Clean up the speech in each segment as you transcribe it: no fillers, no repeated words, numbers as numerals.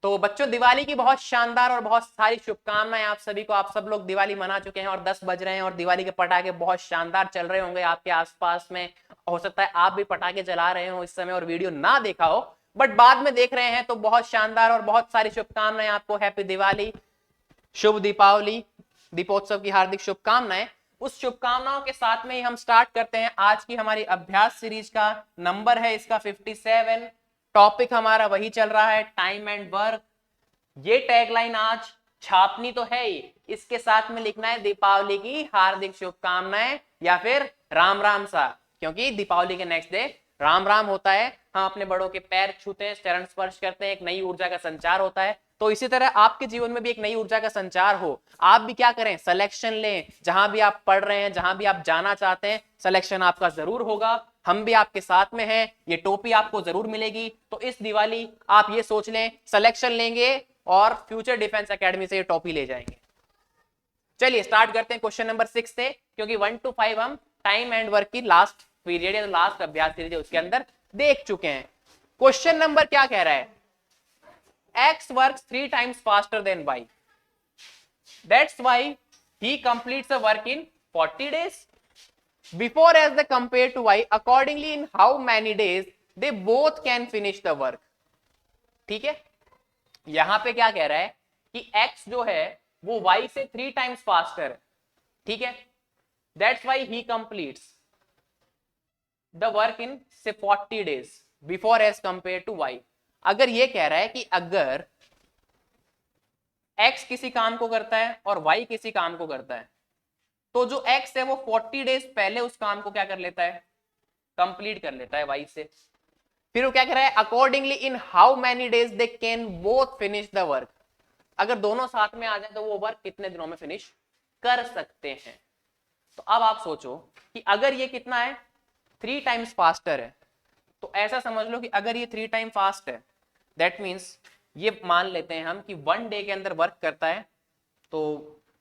तो बच्चों दिवाली की बहुत शानदार और बहुत सारी शुभकामनाएं आप सभी को। आप सब लोग दिवाली मना चुके हैं और 10 बज रहे हैं और दिवाली के पटाखे बहुत शानदार चल रहे होंगे आपके आसपास में। हो सकता है आप भी पटाखे जला रहे हो इस समय और वीडियो ना देखा हो, बट बाद में देख रहे हैं, तो बहुत शानदार और बहुत सारी शुभकामनाएं आपको। हैप्पी दिवाली, शुभ दीपावली, दीपोत्सव की हार्दिक शुभकामनाएं। उस शुभकामनाओं के साथ में ही हम स्टार्ट करते हैं आज की हमारी अभ्यास सीरीज का। नंबर है इसका 57। टॉपिक हमारा वही चल रहा है, टाइम एंड वर्क। ये टैगलाइन आज छापनी तो है ही, इसके साथ में लिखना है दीपावली की हार्दिक शुभकामनाएं या फिर राम राम सा, क्योंकि दीपावली के नेक्स्ट डे राम राम होता है। हम अपने बड़ों के पैर छूते हैं, चरण स्पर्श करते हैं, एक नई ऊर्जा का संचार होता है। तो इसी तरह आपके जीवन में भी एक नई ऊर्जा का संचार हो। आप भी क्या करें, सिलेक्शन लें। जहां भी आप पढ़ रहे हैं, जहां भी आप जाना चाहते हैं, सिलेक्शन आपका जरूर होगा। हम भी आपके साथ में हैं, ये टोपी आपको जरूर मिलेगी। तो इस दिवाली आप ये सोच लें, सिलेक्शन लेंगे और फ्यूचर डिफेंस एकेडमी से ये टॉपी ले जाएंगे। चलिए स्टार्ट करते हैं क्वेश्चन नंबर 6 से, क्योंकि 1 to 5 हम टाइम एंड वर्क की लास्ट पीरियड या लास्ट अभ्यास सीरीज उसके अंदर देख चुके हैं। क्वेश्चन नंबर क्या कह रहा है, x works 3 times faster than y, that's why he completes the work in 40 days before as the compared to y, accordingly in how many days they both can finish the work। ठीक है, यहां पे क्या कह रहा है कि x जो है वो y से 3 times फास्टर है। ठीक है, that's why he completes the work in से 40 days before as compared to y। अगर ये कह रहा है कि अगर x किसी काम को करता है और y किसी काम को करता है, तो जो x है वो 40 डेज पहले उस काम को क्या कर लेता है, कंप्लीट कर लेता है y से। फिर वो क्या कह रहा है, accordingly in how many days they can both finish the work. अगर दोनों साथ में आ जाए तो वो वर्क कितने दिनों में फिनिश कर सकते हैं। तो अब आप सोचो कि अगर ये कितना है, 3 टाइम्स फास्टर है, तो ऐसा समझ लो कि अगर ये 3 टाइम फास्ट है, दैट मीन्स ये मान लेते हैं हम कि 1 डे के अंदर वर्क करता है। तो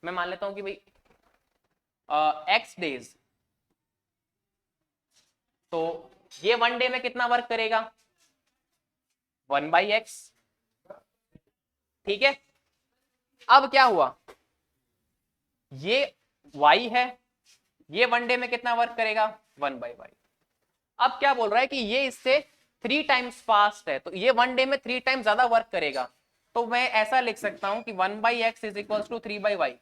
मैं मान लेता हूं कि भाई x डेज, तो ये 1 डे में कितना वर्क करेगा, 1/x। ठीक है, अब क्या हुआ, ये y है, ये 1 डे में कितना वर्क करेगा, 1/y। अब क्या बोल रहा है कि ये इससे 3 टाइम्स फास्ट है, तो ये 1 डे में 3 टाइम्स ज्यादा वर्क करेगा। तो मैं ऐसा लिख सकता हूं कि 1/x is equal to 3/y,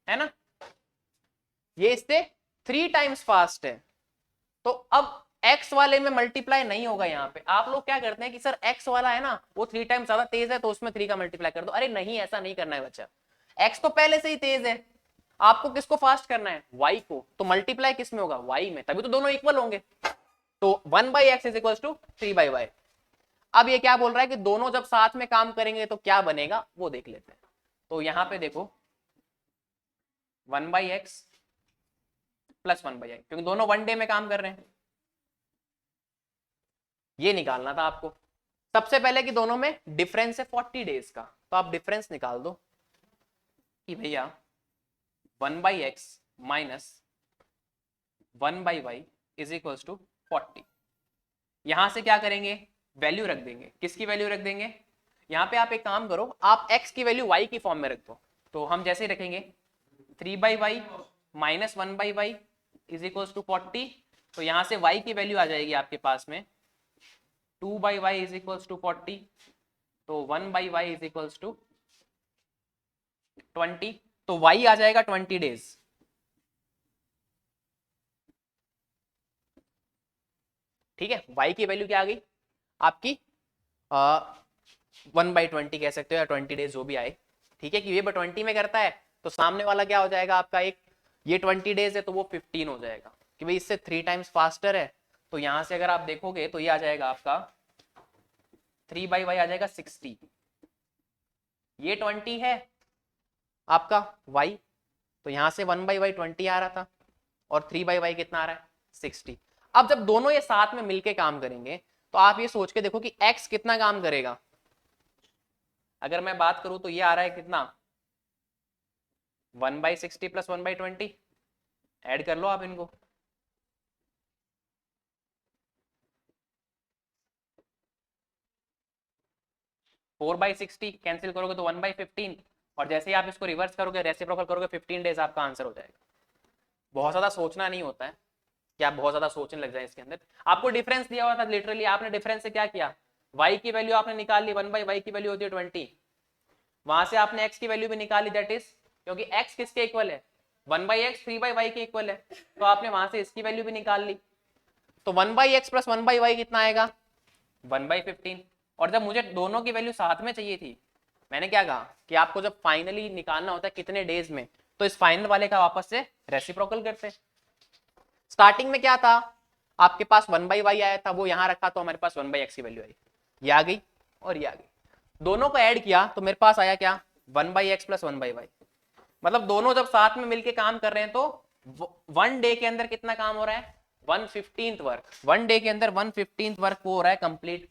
है ना। ये इससे 3 टाइम्स फास्ट है, तो अब x वाले में मल्टीप्लाई नहीं होगा। यहाँ पे आप लोग क्या करते हैं कि सर x वाला है ना वो 3 टाइम्स ज्यादा तेज है, तो उसमें 3 का मल्टीप्लाई कर दो। अरे नहीं, ऐसा नहीं करना है बच्चा, x तो पहले से ही तेज है, आपको किसको फास्ट करना है, y को। तो मल्टीप्लाई किस में होगा, y में, तभी तो दोनों इक्वल होंगे। तो 1/x is equal to 3/y। अब ये क्या बोल रहा है कि दोनों जब साथ में काम करेंगे तो क्या बनेगा वो देख लेते हैं। तो यहां पे देखो 1/x प्लस 1/y, क्योंकि दोनों 1 डे में काम कर रहे हैं, ये निकालना था आपको। सबसे पहले कि दोनों में डिफरेंस है 40 डेज का, तो आप डिफरेंस निकाल दो कि भैया 1/x minus 1/y is equal to 40। यहां से क्या करेंगे, वैल्यू रख देंगे। किसकी वैल्यू रख देंगे, यहां पे आप एक काम करो, आप x की वैल्यू y की फॉर्म में रख दो। तो हम जैसे ही रखेंगे 3/y minus 1/y is equal to 40, तो यहां से y की वैल्यू आ जाएगी आपके पास में 2/y इज इक्वल टू 40, तो 1/y इज इक्वल टू 20, तो y आ जाएगा 20 डेज। ठीक है, y की वैल्यू क्या आ गई आपकी, 1/20 कह सकते हो या 20 डेज जो भी आए। ठीक है, कि ये 20 में करता है, तो सामने वाला क्या हो जाएगा आपका, एक ये 20 डेज है तो वो 15 हो जाएगा, कि भाई इससे 3 टाइम्स फास्टर है। तो यहां से अगर आप देखोगे तो ये आ जाएगा आपका 3/y आ जाएगा 60, ये 20 है आपका y, तो यहां से 1/y 20 आ रहा था और 3/y कितना आ रहा है 60। अब जब दोनों ये साथ में मिलके काम करेंगे, तो आप ये सोच के देखो कि x कितना काम करेगा। अगर मैं बात करूं तो ये आ रहा है कितना, 1/60 प्लस 1/20, ऐड कर लो आप इनको। 4/60 कैंसिल करोगे तो 1/15, और जैसे ही आप इसको रिवर्स करोगे, रेसिप्रोकल करोगे, 15 डेज आपका आंसर हो जाएगा। बहुत ज्यादा सोचना नहीं होता है कि आप बहुत ज्यादा सोचने लग जाए इसके अंदर। आपको डिफरेंस दिया हुआ था, लिटरली आपने डिफरेंस से क्या किया, y की वैल्यू आपने निकाल ली, 1/y की वैल्यू होती है 20, वहां से आपने x की वैल्यू भी निकाली, दैट इज, क्योंकि x किसके इक्वल है, 1/x 3/y के इक्वल है, तो आपने वहां से इसकी वैल्यू भी निकाल ली। तो 1/x प्लस 1/y कितना आएगा, 1/15। और जब मुझे दोनों की वैल्यू साथ में चाहिए थी, मैंने क्या कहा कि आपको जब फाइनली निकालना होता है कितने डेज में, तो इस फाइनल वाले का वापस से रेसिप्रोकल करते हैं। स्टार्टिंग में क्या था, आपके पास 1/y आया था, वो यहां रखा, तो हमारे पास 1/x की वैल्यू आई, ये आ गई और ये आ गई, दोनों को ऐड किया तो मेरे पास आया क्या, 1/x प्लस 1/y। मतलब दोनों जब साथ में मिलके काम कर रहे हैं तो 1 डे के अंदर कितना काम हो रहा है, 1/15 वर्क, 1 डे के अंदर 1/15 वर्क वो हो रहा है कंप्लीट।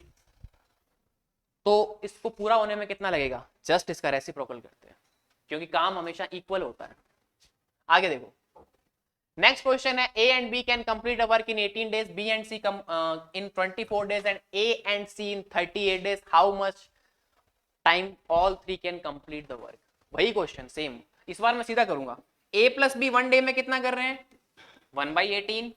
तो इसको पूरा होने में कितना लगेगा, जस्ट इसका रेसिप्रोकल करते हैं, क्योंकि काम हमेशा इक्वल होता है। आगे देखो, नेक्स्ट क्वेश्चन है, A and B can complete a work in 18 days, B and C in 24 days and A and C in 38 days. How much time all three can complete the work? वही question same, इस बार मैं सीधा करूंगा। A plus B 1 day में कितना कर रहे हैं, 1/18।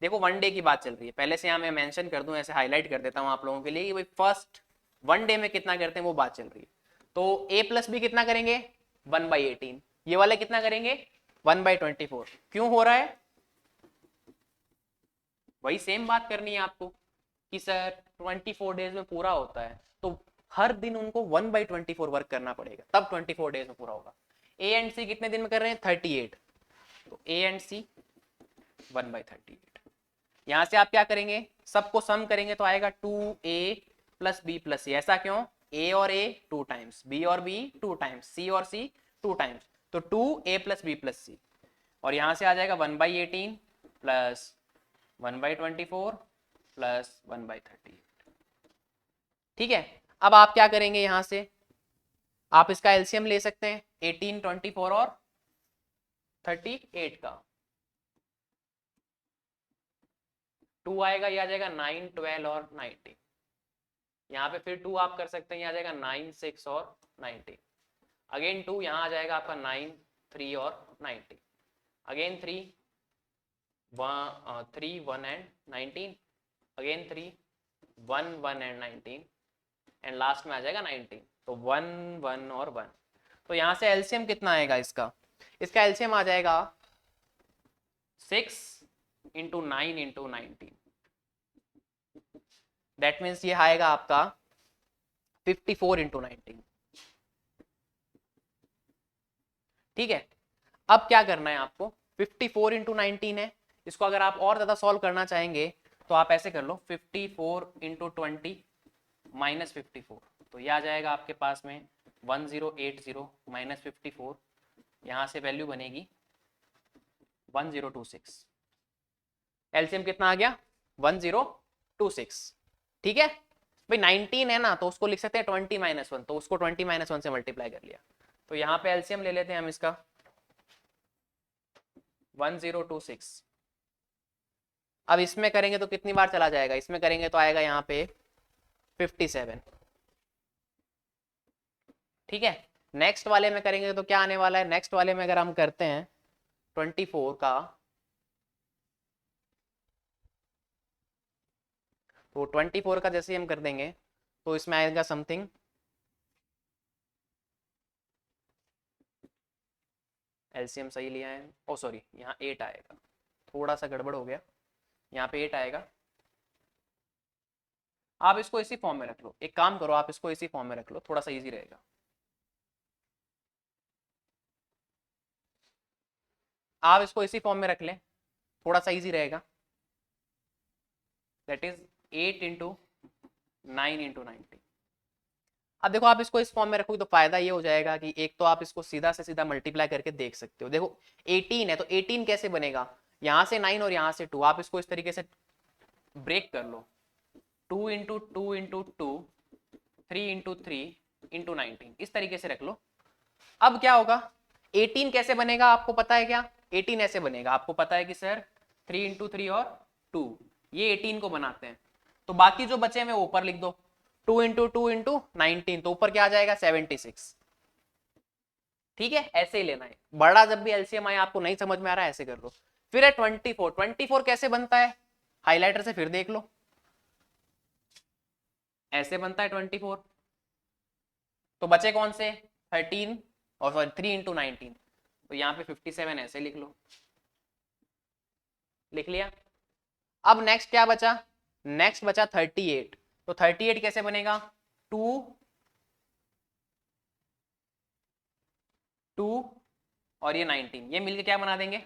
देखो 1 डे की बात चल रही है, पहले से यहाँ मैं मेंशन कर दूं, ऐसे हाईलाइट कर देता हूँ आप लोगों के लिए कि भाई फर्स्ट 1 डे में कितना करते हैं वो बात चल रही है। तो A प्लस बी कितना करेंगे, 1/18, ये वाले कितना करेंगे, 1/24। क्यों हो रहा है, वही सेम बात करनी है आपको कि सर 24 डेज में पूरा होता है, तो हर दिन उनको 1/24 वर्क करना पड़ेगा, तब 24 डेज में पूरा होगा। ए एंड सी कितने दिन में कर रहे हैं, 38, तो ए एंड सी 1/38। यहां से आप क्या करेंगे, सबको सम करेंगे तो आएगा 2a प्लस बी प्लस सी। ऐसा क्यों, a और a 2 टाइम्स, b और b 2 टाइम्स, c और c 2 टाइम्स, तो 2a प्लस बी प्लस सी। और यहां से आ जाएगा 1/18 प्लस 1/24 प्लस 1/38। ठीक है, अब आप क्या करेंगे, यहां से आप इसका एलसीएम ले सकते हैं, 18, 24 और 38 का 2 आएगा, ये आ जाएगा 9, 12 और 19। यहाँ पे फिर 2 आप कर सकते हैं, ये आ जाएगा 9, 6 और 19। अगेन 2 यहाँ आ जाएगा आपका 9, 3 और 19। Again 3, 3, 1 and 19। Again 3, 1, 1 and 19। And last में आ जाएगा 19। तो 1, 1 और 1। तो यहाँ से एलसीएम कितना आएगा इसका, इसका एलसीएम आ जाएगा 6 इंटू 9 इंटू 19। दैट मीन्स ये आएगा आपका 54 इंटू 19। ठीक है, अब क्या करना है आपको, 54 इंटू 19 है, इसको अगर आप और ज्यादा सॉल्व करना चाहेंगे तो आप ऐसे कर लो, 54 इंटू 20 माइनस 54, तो ये आ जाएगा आपके पास में 1080 माइनस 54, यहां से वैल्यू बनेगी 1026। एलसीएम कितना आ गया, 1026। ठीक है भाई, 19 है ना, तो उसको लिख सकते हैं 20 माइनस 1, तो उसको 20 माइनस 1 से मल्टीप्लाई कर लिया। तो यहाँ पे एलसीएम ले लेते हैं हम इसका, 1026। अब इसमें करेंगे तो कितनी बार चला जाएगा, इसमें करेंगे तो आएगा यहाँ पे 57। ठीक है, नेक्स्ट वाले में करेंगे तो क्या आने वाला है, नेक्स्ट वाले में अगर हम करते हैं 24 का, तो 24 का जैसे हम कर देंगे तो इसमें आएगा समथिंग, एलसीएम सही लिया है, ओ सॉरी यहाँ 8 आएगा, थोड़ा सा गड़बड़ हो गया, यहाँ पे 8 आएगा। आप इसको इसी फॉर्म में रख लो, एक काम करो आप इसको इसी फॉर्म में रख लो, थोड़ा सा इजी रहेगा। आप इसको इसी फॉर्म में रख लें, थोड़ा सा इजी रहेगा, दैट इज 8 इंटू 9 इंटू 90। अब देखो आप इसको इस फॉर्म में रखोगे तो फायदा ये हो जाएगा कि एक तो आप इसको सीधा से सीधा मल्टीप्लाई करके देख सकते हो। देखो 18 है तो 18 कैसे बनेगा, यहां से 9 और यहां से 2, आप इसको इस तरीके से ब्रेक कर लो, 2 इंटू 2 इंटू 2, 3 इंटू 3 इंटू 19, इस तरीके से रख लो। अब क्या होगा, 18 कैसे बनेगा आपको पता है क्या, 18 ऐसे बनेगा, आपको पता है कि सर 3 इंटू 3 और 2, ये 18 को बनाते हैं, तो बाकी जो बचे हैं वो ऊपर लिख दो। 2 इंटू 19, तो ऊपर क्या आ जाएगा 76। ठीक है, ऐसे ही लेना है, बड़ा जब भी एलसीएम आए आपको नहीं समझ में आ रहा है ऐसे कर लो। फिर है 24 कैसे बनता है, हाइलाइटर से फिर देख लो, ऐसे बनता है 24। तो बचे कौन से 13 और सॉरी 3 इंटू 19, तो यहाँ पे 57 ऐसे लिख लो, लिख लिया। अब नेक्स्ट क्या बचा, नेक्स्ट बचा 38, तो 38 कैसे बनेगा, 2 और ये 19, ये मिलके क्या बना देंगे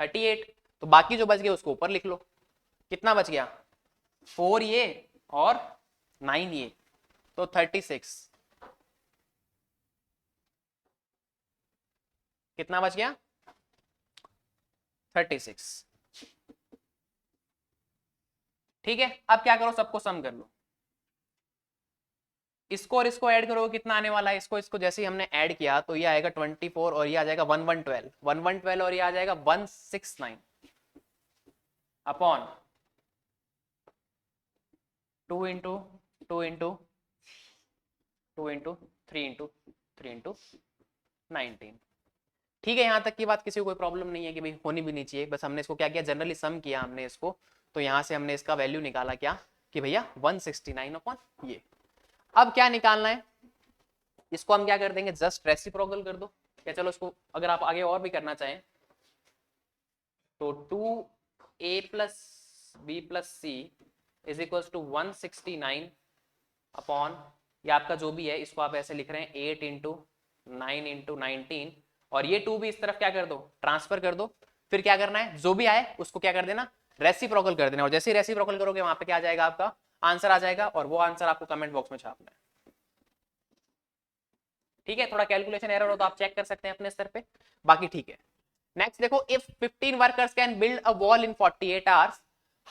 38। तो बाकी जो बच गए उसको ऊपर लिख लो, कितना बच गया 4 ये और 9 ये, तो 36। कितना बच गया 36। ठीक है, अब क्या करो सबको सम कर लो, इसको और इसको ऐड करोगे कितना आने वाला है, इसको इसको जैसे ही हमने ऐड किया तो ये आएगा 24 और ये आ जाएगा 1112 और ये आ जाएगा 169 upon 2 into 2 into 2 into 3 into 3 into 19। ठीक है, यहां तक की बात किसी को कोई प्रॉब्लम नहीं है कि भाई होनी भी नहीं चाहिए, बस हमने इसको क्या किया जनरली सम किया हमने इसको, तो यहां से हमने इसका वैल्यू निकाला क्या कि भैया 169 अपॉन ये। अब क्या निकालना है, इसको हम क्या कर देंगे जस्ट रेसिप्रोकल कर दो, या चलो इसको अगर आप आगे और भी करना चाहें तो 2a plus B plus C is equal to 169 upon, ये आपका जो भी है इसको आप ऐसे लिख रहे हैं 8 इंटू 9 इंटू 19, और ये 2 भी इस तरफ क्या कर दो ट्रांसफर कर दो। फिर क्या करना है, जो भी आए उसको क्या कर देना रेसिप्रोकल कर देना, और जैसे ही रेसिप्रोकल करोगे वहां पे क्या आ जाएगा आपका आंसर आ जाएगा, और वो आंसर आपको कमेंट बॉक्स में छापना है। ठीक है, थोड़ा कैलकुलेशन एरर हो तो आप चेक कर सकते हैं अपने स्तर पे, बाकी ठीक है। नेक्स्ट देखो, if 15 workers can build a wall in 48 hours,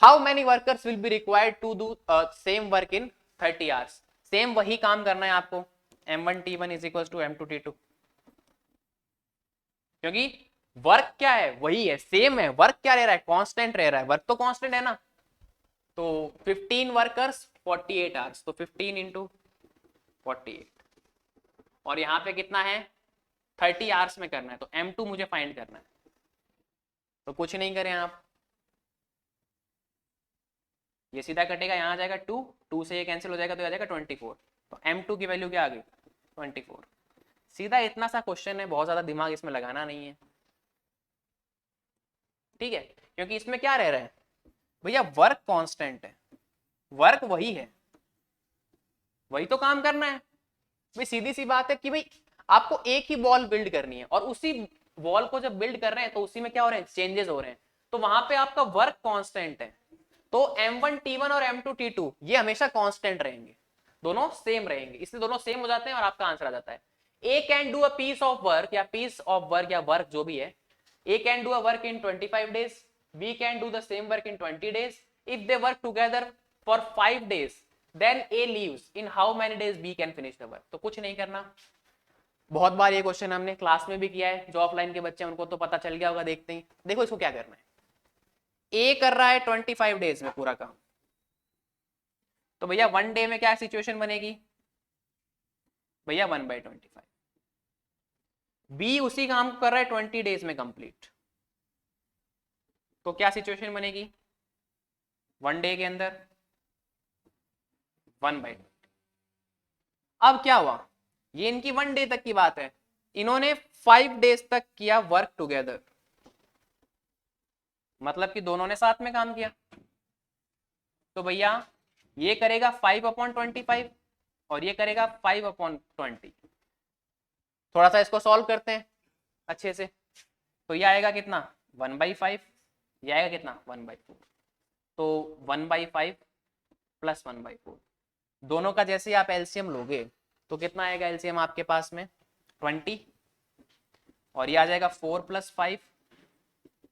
how many workers will be required to do same work in 30 hours. Same वही काम करना है आपको, m1 t1 is equal to m2 t2, क्योंकि वर्क क्या है वही है, सेम है, वर्क क्या रह रहा है कांस्टेंट रह रहा है, वर्क तो कांस्टेंट है ना। तो 15 वर्कर्स 48 आवर्स, तो 15 इंटू 48, और यहाँ पे कितना है 30 आवर्स में करना है, तो m2 मुझे फाइंड करना है। तो कुछ नहीं करें आप, ये सीधा कटेगा, यहाँ आ जाएगा 2, 2 से ये कैंसिल हो जाएगा तो आ जाएगा 24, तो m2 की वैल्यू क्या आ गई 24। सीधा इतना सा क्वेश्चन है, बहुत ज्यादा दिमाग इसमें लगाना नहीं है। ठीक है, क्योंकि इसमें क्या रह रहा है भैया वर्क कांस्टेंट है, वर्क वही है, वही तो काम करना है भाई। सीधी सी बात है कि भाई आपको एक ही वॉल बिल्ड करनी है, और उसी वॉल को जब बिल्ड कर रहे हैं तो उसी में क्या हो रहे हैं चेंजेस हो रहे हैं, तो वहां पे आपका वर्क कांस्टेंट है। तो m1 t1 और m2 t2 ये हमेशा कांस्टेंट रहेंगे, दोनों सेम रहेंगे, इसलिए दोनों सेम हो जाते हैं और आपका आंसर आ जाता है। A can do a piece of work या पीस ऑफ वर्क या वर्क जो भी है, A can do a work in 25 days, B can do the same work in 20 days, if they work together for 5 days, then A leaves in how many days B can finish the work. तो कुछ नहीं करना, बहुत बार ये question हमने class में भी किया है, जो ऑफलाइन के बच्चे हैं उनको तो पता चल गया होगा देखते ही। देखो इसको क्या करना है, ए कर रहा है 25 डेज में पूरा काम, तो भैया 1 डे में क्या सिचुएशन बनेगी भैया 1/25, बी उसी काम को कर रहा है 20 डेज में कंप्लीट, तो क्या सिचुएशन बनेगी 1 डे के अंदर 1/20। अब क्या हुआ, ये इनकी 1 डे तक की बात है, इन्होंने 5 डेज तक किया वर्क टुगेदर, मतलब कि दोनों ने साथ में काम किया। तो भैया ये करेगा 5/25 और ये करेगा 5/20। थोड़ा सा इसको सॉल्व करते हैं अच्छे से, तो ये आएगा कितना 1/5, ये आएगा कितना 1/4, तो 1/5 प्लस 1/4, दोनों का जैसे आप एलसीएम लोगे तो कितना आएगा एलसीएम आपके पास में 20, और ये आ जाएगा 4 + 5,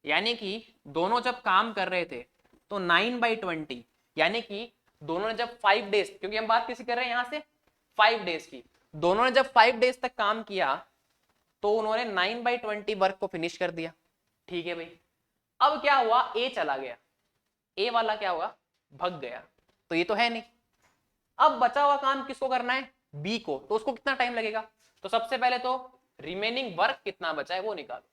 यानी कि दोनों जब काम कर रहे थे तो 9/20, यानी कि दोनों ने जब 5 डेज, क्योंकि हम बात किसी कर रहे हैं यहां से 5 डेज की, दोनों ने जब 5 डेज तक काम किया तो उन्होंने 9/20 वर्क को फिनिश कर दिया। ठीक है भाई, अब क्या हुआ ए चला गया, ए वाला क्या हुआ भग गया, तो ये तो है नहीं, अब बचा हुआ काम किसको करना है, बी को, तो उसको कितना टाइम लगेगा, तो सबसे पहले तो रिमेनिंग वर्क कितना बचा है वो निकालो।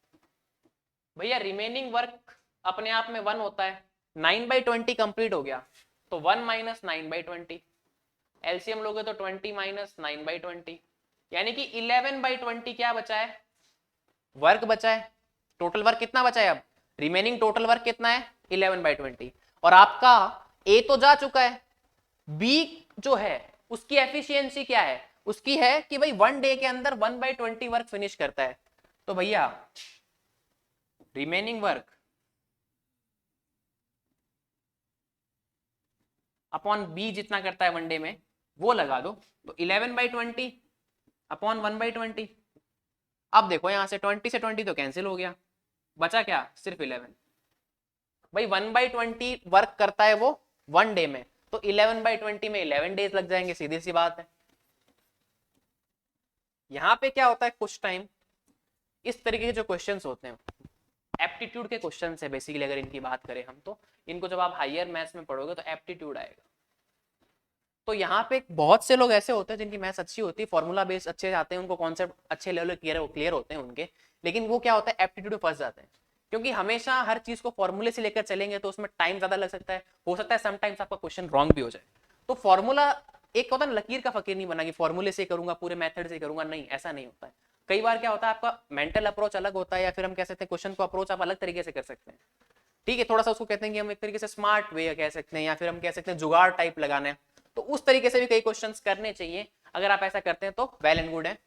भैया रिमेनिंग वर्क अपने आप में 1 होता है, 9/20 कंप्लीट हो गया, तो 1 माइनस 9/20, एलसीएम लोगे तो 20 माइनस 9/20, यानी कि 11/20 क्या बचा है, वर्क बचा है। टोटल वर्क कितना बचा है, अब रिमेनिंग टोटल वर्क कितना है 11/20, और आपका ए तो जा चुका है, बी जो है उसकी एफिशिएंसी क्या है, उसकी है कि भाई 1 डे के अंदर 1/20 वर्क फिनिश करता है, तो भैया रिमेनिंग वर्क अपॉन बी जितना करता है 1 डे में वो लगा दो, तो 11/20 अपॉन 1/20। अब देखो यहां से 20 से 20 तो कैंसिल हो गया, बचा क्या सिर्फ 11। भाई 1/20 वर्क करता है वो 1 डे में, तो 11/20 में 11 डेज लग जाएंगे, सीधी सी बात है। यहां पे क्या होता है, कुछ टाइम इस तरीके के जो क्वेश्चंस होते हैं एप्टीट्यूड के क्वेश्चन है बेसिकली, अगर इनकी बात करें हम तो इनको जब आप हायर मैथ्स में पढ़ोगे तो एप्टीट्यूड आएगा। तो यहाँ पे बहुत से लोग ऐसे होते हैं जिनकी मैथ्स अच्छी होती है, फॉर्मूला बेस अच्छे आते हैं, उनको कॉन्सेप्ट अच्छे लेवल क्लियर होते हैं उनके, लेकिन वो क्या होता है एप्टीट्यूड में फंस जाते हैं, क्योंकि हमेशा हर चीज को फॉर्मूले से लेकर चलेंगे तो उसमें टाइम ज्यादा लग सकता है, हो सकता है समटाइम्स आपका क्वेश्चन रॉन्ग भी हो जाए। तो फॉर्मूला एक होता है ना, लकीर का फकीर नहीं बना कि फॉर्मूले से करूंगा पूरे मेथड से करूंगा, नहीं ऐसा नहीं होता है। कई बार क्या होता है आपका मेंटल अप्रोच अलग होता है, या फिर हम कह सकते हैं क्वेश्चन को अप्रोच आप अलग तरीके से कर सकते हैं, ठीक है, थोड़ा सा उसको कहते हैं कि हम एक तरीके से स्मार्ट वे कह सकते हैं, या फिर हम कह सकते हैं जुगाड़ टाइप लगाना है, तो उस तरीके से भी कई क्वेश्चंस करने चाहिए। अगर आप ऐसा करते हैं तो वेल एंड गुड है।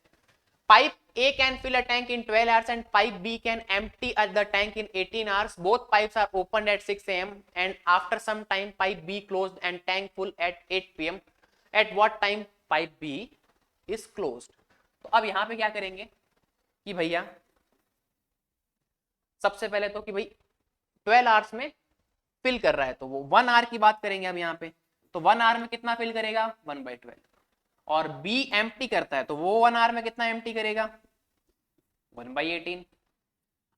Pipe A can fill a tank in 12 hours and pipe B can empty the tank in 18 hours. Both pipes are opened at 6 a.m. and after some time pipe B closed and tank full at 8 p.m. At what time pipe B is closed? तो अब यहां पे क्या करेंगे कि भैया सबसे पहले तो कि भाई 12 आवर्स में फिल कर रहा है, तो वो 1 आवर की बात करेंगे अब यहाँ पे, तो 1 आवर में कितना फिल करेगा 1/12, और बी एम्प्टी करता है तो वो 1 आवर में कितना एम्प्टी करेगा 1/18।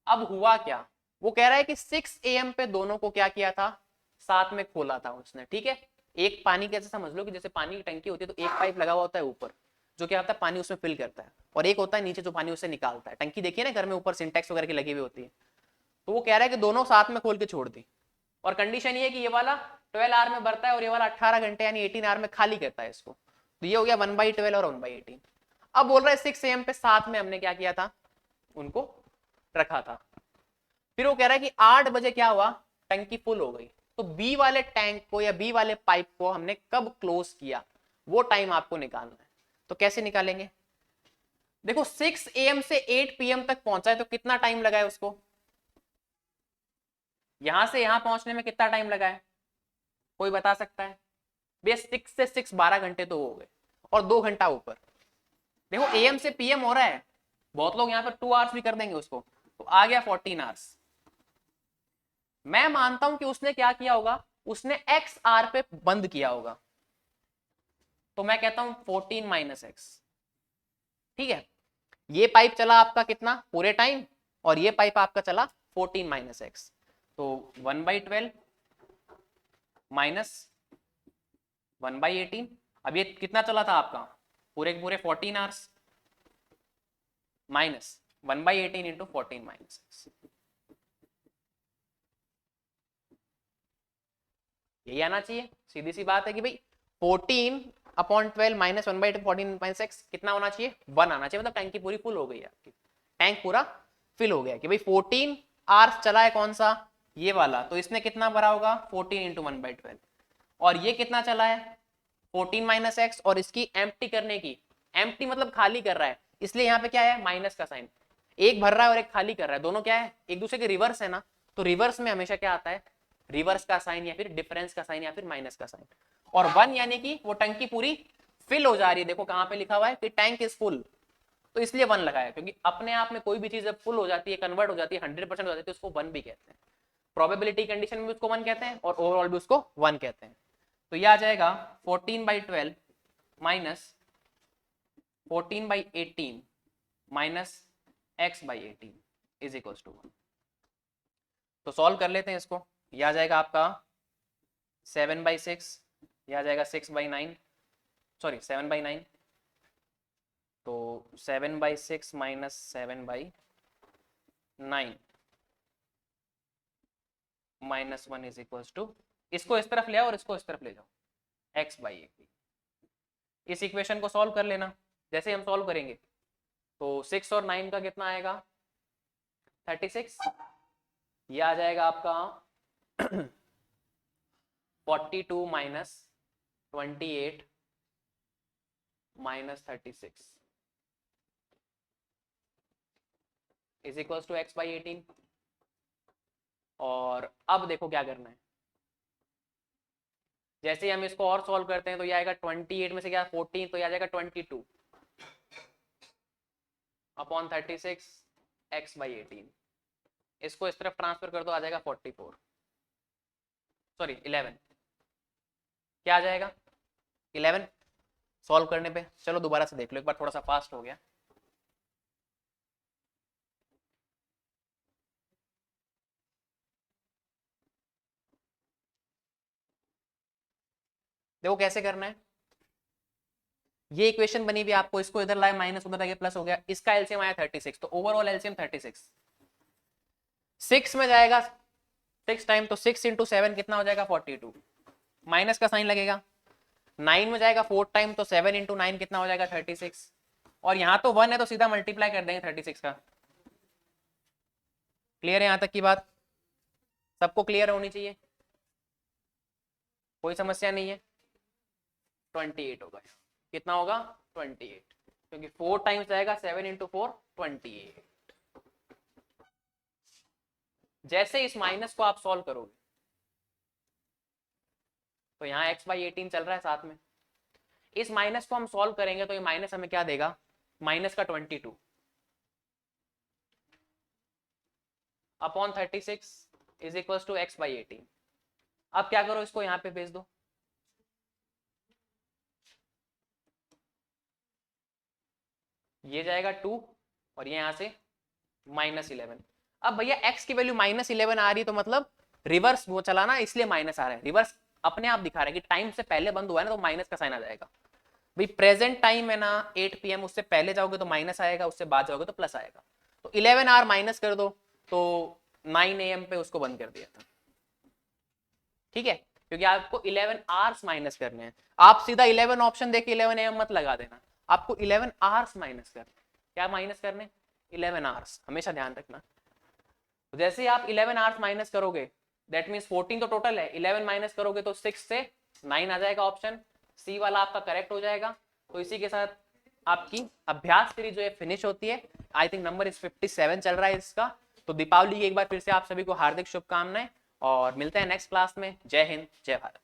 अब हुआ क्या, वो कह रहा है कि 6 AM पे दोनों को क्या किया था, साथ में खोला था उसने, ठीक है। एक पानी कैसे समझ लो कि जैसे पानी की टंकी होती है तो एक पाइप लगा हुआ होता है ऊपर जो क्या होता है पानी उसमें फिल करता है, और एक होता है नीचे जो पानी उससे निकालता है। टंकी देखिए ना घर में ऊपर सिंटेक्स वगैरह की लगी हुई होती है, तो वो कह रहा है कि दोनों साथ में खोल के छोड़ दी, और कंडीशन ये है कि ये वाला 12 आवर में भरता है और ये वाला 18 घंटे यानी 18 आवर में खाली करता है इसको, तो ये हो गया 1/12 और 1/18। अब बोल रहा है 6 AM पे साथ में हमने क्या किया था, उनको रखा था। फिर वो कह रहा है कि 8 बजे क्या हुआ, टंकी फुल हो गई, तो बी वाले टैंक को या बी वाले पाइप को हमने कब क्लोज किया, वो टाइम आपको निकालना है। तो कैसे निकालेंगे, देखो 6 AM से 8 PM तक पहुंचा है तो कितना टाइम लगा है उसको, यहां से यहां पहुंचने में कितना टाइम लगा है, कोई बता सकता है भैया 6 से 6 12 घंटे तो हो गए, और 2 घंटा ऊपर, देखो AM से PM हो रहा है, बहुत लोग यहाँ पर 2 आवर्स भी कर देंगे उसको, तो आ गया 14 आवर्स। मैं मानता हूं कि उसने क्या किया होगा, उसने एक्स आर पे बंद किया होगा, तो मैं कहता हूं 14 माइनस एक्स, ठीक है। ये पाइप चला आपका कितना पूरे टाइम, और ये पाइप आपका चला 14 माइनस एक्स, तो 1/12 माइनस 1/18। अब ये कितना चला था आपका पूरे पूरे 14 hours, minus 1/18 into 14 minus x, यही आना चाहिए। सीधी सी बात है कि भाई 14/12 माइनस 1/14 माइनस एक्स कितना होना चाहिए 1 आना चाहिए, मतलब टैंक की पूरी फुल हो गई आपकी, टैंक पूरा फिल हो गया कि भाई 14 आवर्स चला है कौन सा ये वाला, तो इसने कितना भरा होगा 14 इंटू 1/12, और ये कितना चला है 14 माइनस एक्स, और इसकी एम्प्टी करने की, एम्प्टी मतलब खाली कर रहा है, इसलिए यहाँ पे क्या है माइनस का साइन, एक भर रहा है और एक खाली कर रहा है, दोनों क्या है एक दूसरे के रिवर्स है ना, तो रिवर्स में हमेशा क्या आता है रिवर्स का साइन या फिर डिफरेंस का साइन या फिर माइनस का साइन, और 1 यानी कि वो टंकी पूरी फिल हो जा रही है, देखो कहां पे लिखा हुआ है कि टैंक इज फुल, तो इसलिए 1 लगाया, क्योंकि अपने आप में कोई भी चीज जब फुल हो जाती है कन्वर्ट हो जाती है 100% हो जाती है तो उसको 1 भी कहते हैं, प्रोबेबिलिटी कंडीशन में उसको 1 कहते हैं और ओवरऑल भी उसको 1 कहते हैं। तो ये आ जाएगा 14/12 minus 14/18 minus x/18 is equal to 1। तो सॉल्व कर लेते हैं इसको, यह आ जाएगा आपका 7/6, यह आ जाएगा 6/9, सॉरी 7/9, तो 7/6 माइनस 7/9 -1 इज इक्वल्स टू, इसको इस तरफ ले आओ और इसको इस तरफ ले जाओ, x/18। इस इक्वेशन को सॉल्व कर लेना। जैसे हम सॉल्व करेंगे तो 6 और 9 का कितना आएगा 36, ये आ जाएगा आपका 42 minus 28 minus 36 is equals to x/18। और अब देखो क्या करना है, जैसे ही हम इसको और सॉल्व करते हैं तो ये आएगा 28 में से क्या 14, तो ये आ जाएगा 22 अपॉन 36 x/18। इसको इस तरफ ट्रांसफर कर दो, आ जाएगा 44, सॉरी 11, क्या आ जाएगा 11 सॉल्व करने पे। चलो दोबारा से देख लो, एक बार थोड़ा सा फास्ट हो गया। देखो कैसे करना है, ये इक्वेशन बनी हुई आपको, इसको इधर लाए माइनस, उधर आगे प्लस हो गया, इसका एलसीएम आया 36, तो ओवरऑल एलसीएम 36। 6 में जाएगा 6 टाइम, तो 6 इंटू 7 कितना हो जाएगा 42, माइनस का साइन लगेगा। 9 में जाएगा 4 टाइम, तो 7 इंटू 9 कितना हो जाएगा 36, और यहाँ तो 1 है तो सीधा मल्टीप्लाई कर देंगे 36 का। क्लियर है यहाँ तक की बात, सबको क्लियर होनी चाहिए, कोई समस्या नहीं है। 28 होगा, कितना होगा 28, क्योंकि 4 टाइम्स जाएगा 7 इंटू 4 28। जैसे इस माइनस को आप सॉल्व करोगे तो यहाँ x/18 चल रहा है साथ में, इस माइनस को हम सॉल्व करेंगे तो ये माइनस हमें क्या देगा, माइनस का 22 upon 36 is equal to x/18। अब क्या करो, इसको यहाँ पे भेज दो, ये जाएगा 2 और ये यहाँ से -11। अब भैया x की वैल्यू -11 आ रही है, तो मतलब रिवर्स वो चलाना, इसलिए माइनस आ रहा है। रिवर्स अपने आप दिखा रहा है कि टाइम से पहले बंद हुआ है ना, तो माइनस का साइन आ जाएगा। भाई प्रेजेंट टाइम है ना 8 PM, उससे पहले जाओगे तो माइनस आएगा, उससे बाद जाओगे तो प्लस आएगा। तो 11 आवर माइनस कर दो, तो 9 AM पे उसको बंद कर दिया था, ठीक है, क्योंकि आपको 11 आवर्स माइनस करने हैं। आप सीधा 11 ऑप्शन देके 11 AM मत लगा देना, आपको 11 आवर्स माइनस करने। क्या माइनस करने 11 आवर्स, हमेशा ध्यान रखना। तो जैसे ही आप 11 आवर्स माइनस करोगे, दैट मीन्स 14 तो टोटल है, 11 माइनस करोगे तो 6 से 9 आ जाएगा, ऑप्शन सी वाला आपका करेक्ट हो जाएगा। तो इसी के साथ आपकी अभ्यास सीरीज जो है फिनिश होती है। आई थिंक नंबर इस 57 चल रहा है इसका। तो दीपावली की एक बार फिर से आप सभी को हार्दिक शुभकामनाएं, और मिलते हैं नेक्स्ट क्लास में। जय हिंद, जय भारत।